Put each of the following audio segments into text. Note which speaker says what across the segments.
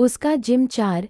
Speaker 1: उसका gym 4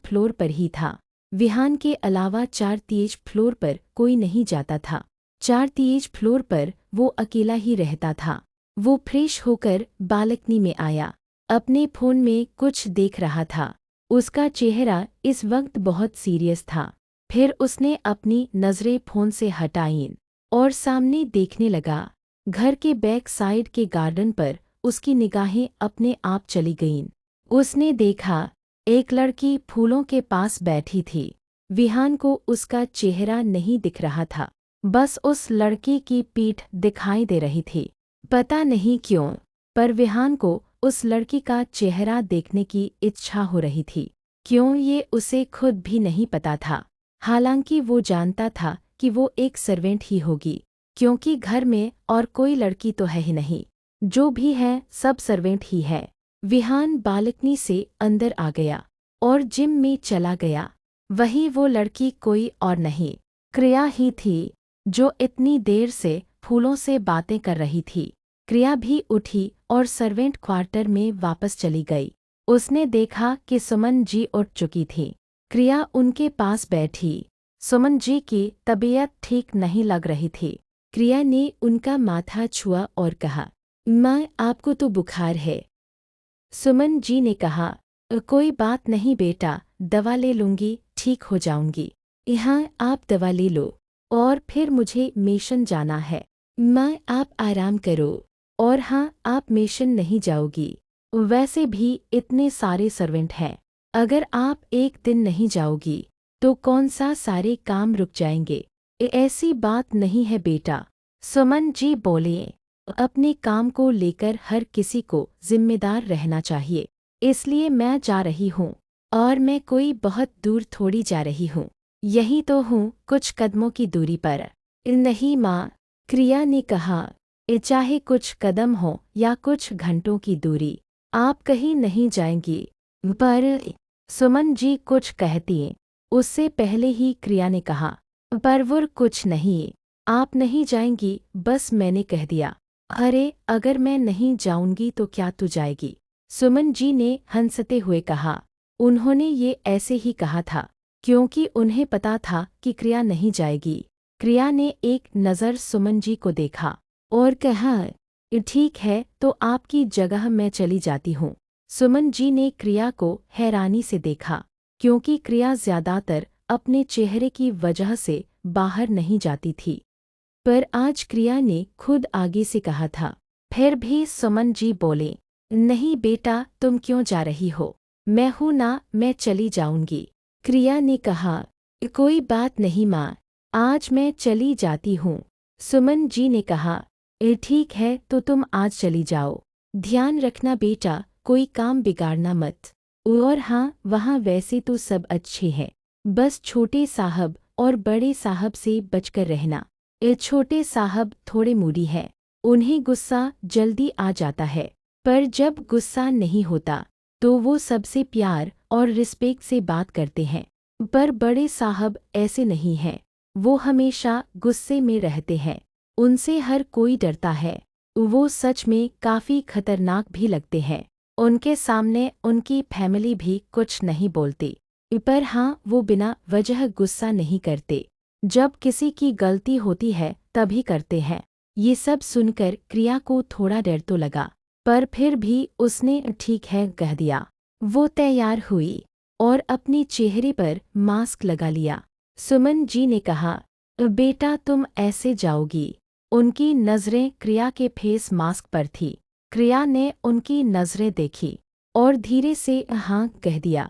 Speaker 1: floor पर ही था। विहान के अलावा 4 फ्लोर पर कोई नहीं जाता था। 4 फ्लोर पर वो अकेला ही रहता था। वो फ्रेश होकर बालकनी में आया। अपने फ़ोन में कुछ देख रहा था। उसका चेहरा इस वक्त बहुत सीरियस था। फिर उसने अपनी नज़रें फ़ोन से हटाईं और सामने देखने लगा। घर के बैक साइड के गार्डन पर उसकी निगाहें अपने आप चली गईं। उसने देखा एक लड़की फूलों के पास बैठी थी। विहान को उसका चेहरा नहीं दिख रहा था, बस उस लड़की की पीठ दिखाई दे रही थी। पता नहीं क्यों, पर विहान को उस लड़की का चेहरा देखने की इच्छा हो रही थी। क्यों, ये उसे खुद भी नहीं पता था। हालांकि वो जानता था कि वो एक सर्वेंट ही होगी, क्योंकि घर में और कोई लड़की तो है ही नहीं। जो भी है सब सर्वेंट ही है। विहान बालकनी से अंदर आ गया और जिम में चला गया। वही वो लड़की कोई और नहीं, क्रिया ही थी, जो इतनी देर से फूलों से बातें कर रही थी। क्रिया भी उठी और सर्वेंट क्वार्टर में वापस चली गई। उसने देखा कि सुमन जी उठ चुकी थी। क्रिया उनके पास बैठी। सुमन जी की तबीयत ठीक नहीं लग रही थी। क्रिया ने उनका माथा छुआ और कहा, माँ, आपको तो बुखार है। सुमन जी ने कहा, कोई बात नहीं बेटा, दवा ले लूँगी, ठीक हो जाऊँगी। यहाँ आप दवा ले लो, और फिर मुझे मिशन जाना है। माँ, आप आराम करो। और हाँ, आप मिशन नहीं जाओगी। वैसे भी इतने सारे सर्वेंट हैं। अगर आप एक दिन नहीं जाओगी तो कौन सा सारे काम रुक जाएंगे। ऐसी बात नहीं है बेटा, सुमन जी बोले। अपने काम को लेकर हर किसी को जिम्मेदार रहना चाहिए। इसलिए मैं जा रही हूँ, और मैं कोई बहुत दूर थोड़ी जा रही हूँ। यही तो हूँ, कुछ कदमों की दूरी पर। नहीं माँ, क्रिया ने कहा, चाहे कुछ कदम हो या कुछ घंटों की दूरी, आप कहीं नहीं जाएंगी। पर सुमन जी कुछ कहती, उससे पहले ही क्रिया ने कहा, पर वो कुछ नहीं, आप नहीं जाएंगी, बस मैंने कह दिया। अरे, अगर मैं नहीं जाऊंगी तो क्या तू जाएगी? सुमन जी ने हंसते हुए कहा। उन्होंने ये ऐसे ही कहा था, क्योंकि उन्हें पता था कि क्रिया नहीं जाएगी। क्रिया ने एक नज़र सुमन जी को देखा और कहा, ठीक है, तो आपकी जगह मैं चली जाती हूँ। सुमन जी ने क्रिया को हैरानी से देखा, क्योंकि क्रिया ज्यादातर अपने चेहरे की वजह से बाहर नहीं जाती थी। पर आज क्रिया ने खुद आगे से कहा था। फिर भी सुमन जी बोले, नहीं बेटा, तुम क्यों जा रही हो? मैं हूं ना, मैं चली जाऊंगी। क्रिया ने कहा, कोई बात नहीं माँ, आज मैं चली जाती हूँ। सुमन जी ने कहा, ठीक है, तो तुम आज चली जाओ। ध्यान रखना बेटा, कोई काम बिगाड़ना मत। और हाँ, वहाँ वैसे तो सब अच्छे हैं, बस छोटे साहब और बड़े साहब से बचकर रहना। छोटे साहब थोड़े मूडी है, उन्हें गुस्सा जल्दी आ जाता है, पर जब गुस्सा नहीं होता तो वो सबसे प्यार और रिस्पेक्ट से बात करते हैं। पर बड़े साहब ऐसे नहीं हैं, वो हमेशा गुस्से में रहते हैं, उनसे हर कोई डरता है। वो सच में काफ़ी खतरनाक भी लगते हैं। उनके सामने उनकी फैमिली भी कुछ नहीं बोलती, पर हाँ, वो बिना वजह गुस्सा नहीं करते। जब किसी की गलती होती है तभी करते हैं। ये सब सुनकर क्रिया को थोड़ा डर तो लगा, पर फिर भी उसने ठीक है कह दिया। वो तैयार हुई और अपने चेहरे पर मास्क लगा लिया। सुमन जी ने कहा, बेटा तुम ऐसे जाओगी? उनकी नज़रें क्रिया के फेस मास्क पर थी। क्रिया ने उनकी नज़रें देखी और धीरे से हाँ कह दिया।